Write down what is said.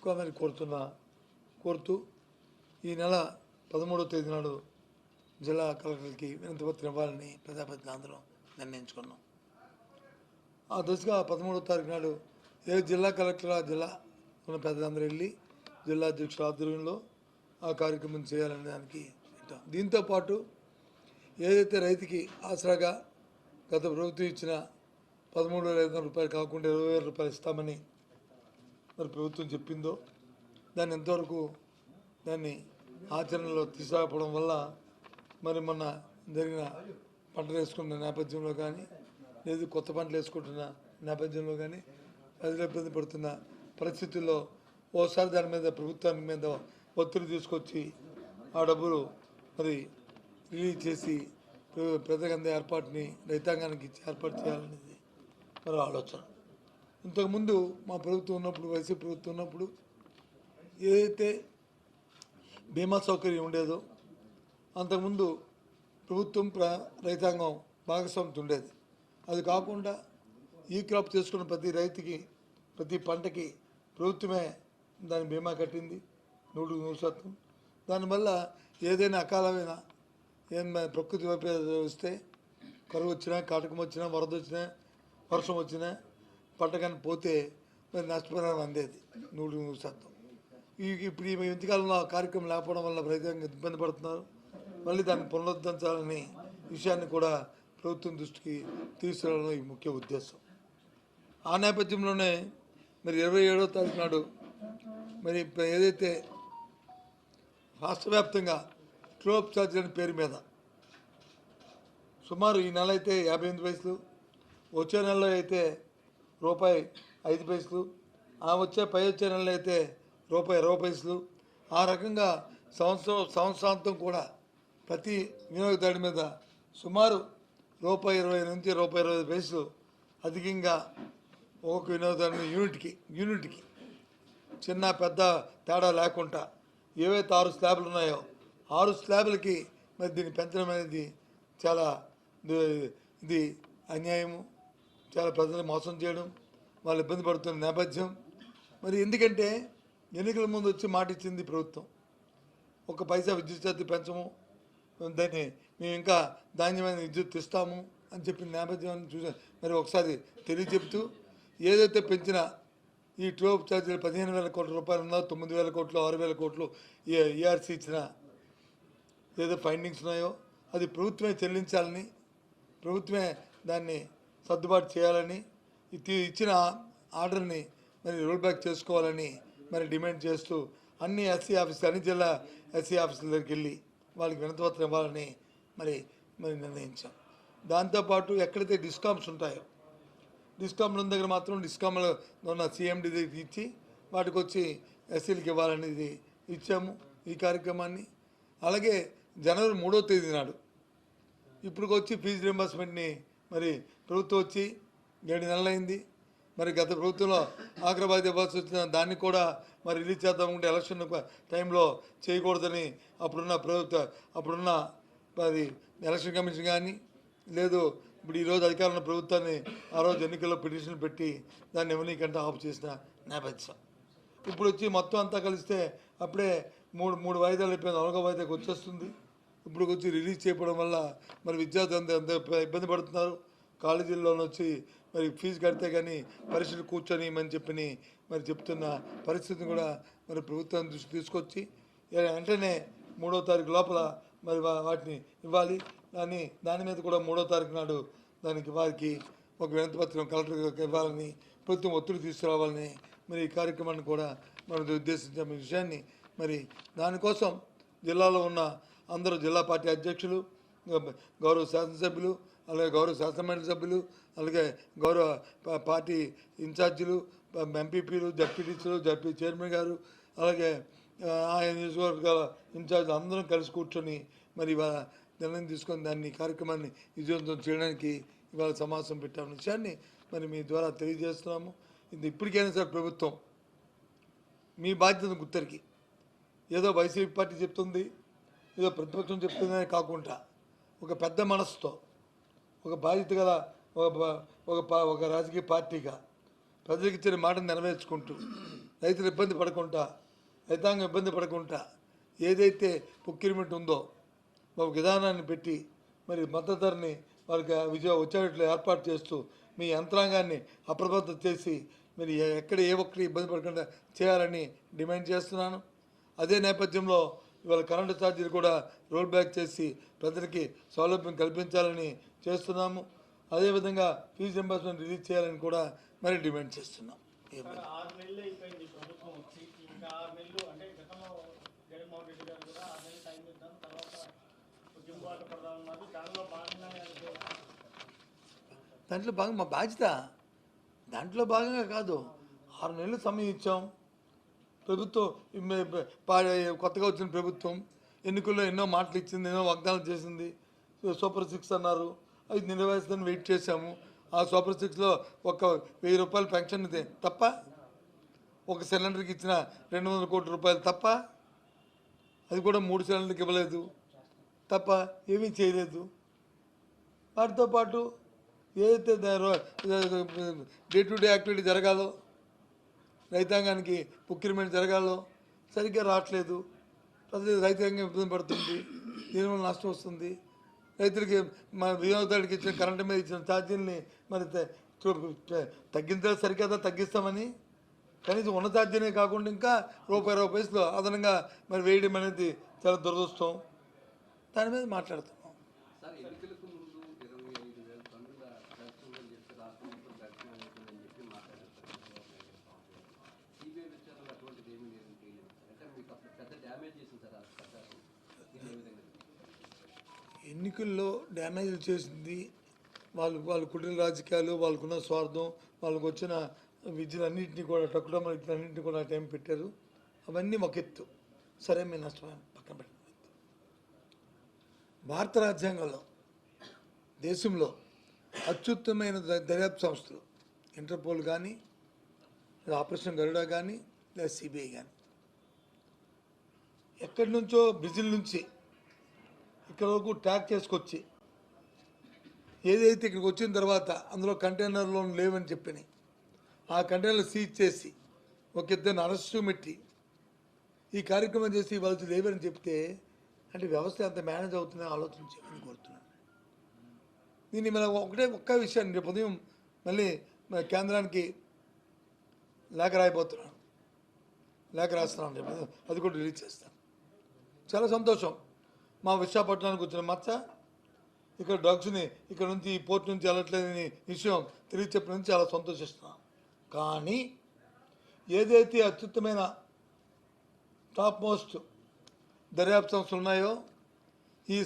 తీసుకోవాలని కోరుతూ ఈ నెల 13వ తేదీ నాడు జిల్లా కలెక్టర్కి వినతిపత్రం ఇవ్వాలని ప్రజాప్రతినిధులు అందరం నిర్ణయించుకున్నాం. ఆ దశగా 13వ తారీఖు నాడు జిల్లా కలెక్టర్ జిల్లా ఉన్న పెద్దలందరూ వెళ్ళి జిల్లా అధ్యక్షుల ఆధ్వర్యంలో ఆ కార్యక్రమం చేయాలనే దానికి పెట్టాం. దీంతోపాటు ఏదైతే రైతుకి ఆసరాగా గత ప్రభుత్వం ఇచ్చిన 13,500 రూపాయలు కాకుండా 20,000 రూపాయలు ఇస్తామని మరి ప్రభుత్వం చెప్పిందో దాన్ని ఎంతవరకు దాన్ని ఆచరణలో తీసుకురాకపోవడం వల్ల మరి మొన్న జరిగిన పంటలు వేసుకున్న నేపథ్యంలో కానీ లేదు కొత్త పంటలు వేసుకుంటున్న నేపథ్యంలో కానీ ప్రజలు ఇబ్బంది పడుతున్న పరిస్థితుల్లో ఓసారి దాని మీద ప్రభుత్వానికి మీద ఒత్తిడి తీసుకొచ్చి ఆ డబ్బులు మరి రిలీజ్ చేసి ప్రజలందరి ఏర్పాటుని రైతాంగానికి ఇచ్చి ఏర్పాటు చేయాలనేది మరి ఆలోచన. ఇంతకుముందు మా ప్రభుత్వం ఉన్నప్పుడు వైసీపీ ప్రభుత్వం ఉన్నప్పుడు ఏదైతే బీమా సౌకర్యం ఉండేదో అంతకుముందు ప్రభుత్వం రైతాంగం భాగస్వామ్యం ఉండేది. అది కాకుండా ఈ క్రాప్ చేసుకున్న ప్రతి రైతుకి ప్రతి పంటకి ప్రభుత్వమే దాని బీమా కట్టింది 100%. దానివల్ల ఏదైనా అకాలమైన ప్రకృతి వైపరీత్యాలు వస్తే కరువు వచ్చినా కాటకం వచ్చినా వరద వచ్చినా వర్షం వచ్చినా పంట కానీ పోతే మరి నష్టపరిహారం అందేది 100%. ఇప్పుడు ఈ ఇంతకాలంలో ఆ కార్యక్రమం లేకపోవడం వల్ల రైతాంగం ఇబ్బంది పడుతున్నారు. మళ్ళీ దాన్ని పునరుద్ధరించాలని విషయాన్ని కూడా ప్రభుత్వం దృష్టికి తీసుకురావడం ఈ ముఖ్య ఉద్దేశం. ఆ నేపథ్యంలోనే మరి 27వ తారీఖు నాడు మరి ఏదైతే రాష్ట్ర వ్యాప్తంగా క్లోప్ ఛార్జీల పేరు మీద సుమారు ఈ నెల అయితే 58 పైసలు, వచ్చే నెలలో అయితే ₹5, ఆ వచ్చే నెలలో అయితే ₹20. ఆ రకంగా సంవత్సరాంతం కూడా ప్రతి వినియోగదారుడి మీద సుమారు ₹20 నుంచి ₹25 అధికంగా ఒక్కొక్క వినియోగదారుని యూనిట్కి చిన్న పెద్ద తేడా లేకుండా ఏవైతే 6 స్లాబ్లు ఉన్నాయో 6 స్లాబ్లకి మరి దీన్ని పెంచడం అనేది చాలా ఇది అన్యాయము, చాలా ప్రజలు మోసం చేయడం, వాళ్ళు ఇబ్బంది పడుతున్న నేపథ్యం. మరి ఎందుకంటే ఎన్నికల ముందు వచ్చి మాట ఇచ్చింది ప్రభుత్వం, 1 పైసా విద్యుత్ ఛార్జీ పెంచము, దాన్ని మేము ఇంకా ధాన్యమైన విద్యుత్ ఇస్తాము అని చెప్పిన నేపథ్యాన్ని చూసా. మరి ఒకసారి తెలియచెప్తూ ఏదైతే పెంచిన ఈ ట్రోప్ ఛార్జీలు 15,000 కోట్ల రూపాయలు ఉన్నదో 9,000 కోట్లు 6,000 కోట్లు ఈఆర్సీ ఇచ్చిన ఏదో ఫైండింగ్స్ ఉన్నాయో అది ప్రభుత్వమే చెల్లించాలని, ప్రభుత్వమే దాన్ని సర్దుబాటు చేయాలని, ఇచ్చిన ఆర్డర్ని మరి రోల్ బ్యాక్ చేసుకోవాలని మరి డిమాండ్ చేస్తూ అన్ని జిల్లా ఎస్సీ ఆఫీసుల దగ్గరికి వెళ్ళి వాళ్ళకి వినతిపత్రం ఇవ్వాలని మరి నిర్ణయించాం. దాంతోపాటు ఎక్కడైతే డిస్కామ్స్ ఉంటాయో డిస్కామ్ల దగ్గర మాత్రం డిస్కామ్లో ఉన్న సిఎండి దగ్గరికి ఇచ్చి వాటికి వచ్చి ఎస్సీలకు ఇవ్వాలనేది ఇచ్చాము ఈ కార్యక్రమాన్ని. అలాగే జనవరి 3వ తేదీ నాడు ఇప్పుడు వచ్చి ఫీజు రింబర్స్మెంట్ని మరి ప్రభుత్వం వచ్చి 7 నెలలైంది. మరి గత ప్రభుత్వంలో ఆగ్రబాద్ ఇవ్వాల్సి వచ్చిన దాన్ని కూడా మరి రిలీజ్ చేద్దామంటే ఎలక్షన్ టైంలో చేయకూడదని అప్పుడున్న మరి ఎలక్షన్ కమిషన్ కానీ లేదు ఇప్పుడు ఈరోజు అధికారంలో ప్రభుత్వాన్ని ఆ రోజు ఎన్నికల్లో పిటిషన్ పెట్టి దాన్ని ఇవ్వనీకంటే ఆఫ్ చేసిన నేపథ్యం. ఇప్పుడు వచ్చి మొత్తం అంతా కలిస్తే అప్పుడే మూడు వాయిదాలు అయిపోయింది, 4వ వాయిదాకి వచ్చేస్తుంది. ఇప్పుడు వచ్చి రిలీజ్ చేయడం వల్ల మరి విద్యార్థులు ఎంత ఇబ్బంది పడుతున్నారు. కాలేజీల్లోనే వచ్చి మరి ఫీజు కడితే కానీ పరీక్షలు కూర్చొని మరి చెప్తున్న పరిస్థితిని కూడా మరి ప్రభుత్వం దృష్టి తీసుకొచ్చి వెంటనే 3వ తారీఖు లోపల మరి వాటిని ఇవ్వాలి. దాని మీద కూడా 3వ తారీఖు నాడు వారికి ఒక వినతిపత్రం కలెక్టర్కి ఇవ్వాలని ప్రభుత్వం ఒత్తిడి తీసుకురావాలని మరి ఈ కార్యక్రమాన్ని కూడా మనం ఉద్దేశించిన విషయాన్ని మరి దానికోసం జిల్లాలో ఉన్న అందరూ జిల్లా పార్టీ అధ్యక్షులు, గౌరవ శాసనసభ్యులు, అలాగే గౌరవ శాసనమండలి సభ్యులు, అలాగే గౌరవ పార్టీ ఇన్ఛార్జీలు, ఎంపీపీలు, జడ్పీటీసీలు, జడ్పీ చైర్మన్ గారు, అలాగే ఆయా నియోజకవర్గాల ఇన్ఛార్జ్ అందరం కలిసి కూర్చొని మరి ఇవాళ నిర్ణయం తీసుకొని దాన్ని కార్యక్రమాన్ని విజయవంతం చేయడానికి ఇవాళ సమావేశం పెట్టామన్న విషయాన్ని మరి మీ ద్వారా తెలియజేస్తున్నాము. ఇది ఇప్పటికైనా సార్ ప్రభుత్వం మీ బాధ్యత గుర్తరికి ఏదో వైసీపీ పార్టీ చెప్తుంది, ఏదో ప్రతిపక్షం చెప్తుందనే కాకుండా ఒక పెద్ద మనసుతో ఒక బాధ్యత గల ఒక రాజకీయ పార్టీగా ప్రజలకు ఇచ్చిన మాటను నెరవేర్చుకుంటూ రైతులు ఇబ్బంది పడకుండా, రైతాంగం ఇబ్బంది పడకుండా ఏదైతే ప్రొక్యూర్మెంట్ ఉందో ఒక విధానాన్ని పెట్టి మరి మద్దతు ధరని వాళ్ళకి వచ్చేట్లు ఏర్పాటు చేస్తూ మీ యంత్రాంగాన్ని అప్రమత్తం చేసి మీరు ఎక్కడ ఏ ఒక్కటి ఇబ్బంది పడకుండా చేయాలని డిమాండ్ చేస్తున్నాను. అదే నేపథ్యంలో ఇవాళ కరెంటు ఛార్జీలు కూడా రోల్ బ్యాక్ చేసి ప్రజలకి సౌలభ్యం కల్పించాలని చేస్తున్నాము. అదేవిధంగా ఫీజు రింబర్స్మెంట్ రిలీజ్ చేయాలని కూడా మరి డిమాండ్ చేస్తున్నాం. దాంట్లో భాగం మా బాధ్యత. దాంట్లో భాగంగా కాదు, 6 నెలలు సమయం ఇచ్చాం. ప్రభుత్వం కొత్తగా వచ్చిన ప్రభుత్వం ఎన్నికల్లో ఎన్నో మాటలు ఇచ్చింది, ఎన్నో వాగ్దానాలు చేసింది. సూపర్ 6 అన్నారు, అది నెరవేర్చుదని వెయిట్ చేశాము. ఆ సూపర్ 6లో ఒక 1000 రూపాయలు పెన్షన్ తప్ప, ఒక సిలిండర్కి ఇచ్చిన 200 కోట్ల రూపాయలు తప్ప, అది కూడా 3 సిలిండర్కి ఇవ్వలేదు తప్ప ఏమీ చేయలేదు. వాటితో పాటు ఏదైతే డే టు డే యాక్టివిటీ జరగాలో, రైతాంగానికి ప్రొక్యూర్మెంట్ జరగాలో సరిగ్గా రావట్లేదు. రైతాంగం ఇబ్బంది పడుతుంది, దీనివల్ల నష్టం వస్తుంది. రైతులకి మన వినియోగదారుడికి ఇచ్చిన కరెంటు మీద ఇచ్చిన ఛార్జీలని మరి తగ్గించాలి, సరిగ్గా తగ్గిస్తామని కనీసం ఉన్న ఛార్జీనే కాకుండా ఇంకా రూపాయి పైసలు అదనంగా మరి వేయడం అనేది చాలా దురదృష్టం. దాని మీద మాట్లాడుతున్నాం. ఎన్నికల్లో డ్యామేజ్లు చేసింది వాళ్ళ కుటుంబ రాజకీయాలు, వాళ్ళకున్న స్వార్థం, వాళ్ళకు వచ్చిన విద్యలన్నింటినీ కూడా టక్కుడమ్మ ఇట్లన్నింటినీ కూడా టైం పెట్టారు. అవన్నీ ఒక ఎత్తు, సరే మీ నష్టం పక్కన పెట్టిన భారత రాజ్యాంగంలో దేశంలో అత్యుత్తమైన దర్యాప్తు సంస్థలు ఇంటర్పోల్ కానీ, ఆపరేషన్ గరుడ కానీ, లేదా సిబిఐ కానీ, ఎక్కడి నుంచో బ్రెజిల్ నుంచి ఇక్కడ వరకు ట్యాగ్ చేసుకొచ్చి ఏదైతే ఇక్కడికి వచ్చిన తర్వాత అందులో కంటైనర్లో లేవని చెప్పని ఆ కంటైనర్లు సీజ్ చేసి ఒక ఇద్దరిని అరెస్టు పెట్టి ఈ కార్యక్రమం చేసి వాళ్ళు లేవని చెప్తే అంటే వ్యవస్థ ఎంత మేనేజ్ అవుతుందని ఆలోచించాలని కోరుతున్నాను. దీన్ని మన ఒక్క విషయాన్ని రేపు ఉదయం మళ్ళీ కేంద్రానికి లేఖ రాస్తున్నాను, రేపు అది కూడా రిలీజ్ చేస్తాను. చాలా సంతోషం. మా విశాఖపట్నానికి వచ్చిన మచ్చ ఇక్కడ డ్రగ్స్ని ఇక్కడ నుంచి ఈ పోర్ట్ నుంచి వెళ్ళట్లేదని విషయం తెలియచెప్పినందుకు చాలా సంతోషిస్తున్నాను. కానీ ఏదైతే అత్యుత్తమైన టాప్ మోస్ట్ దర్యాప్తు సంస్థలు ఉన్నాయో ఈ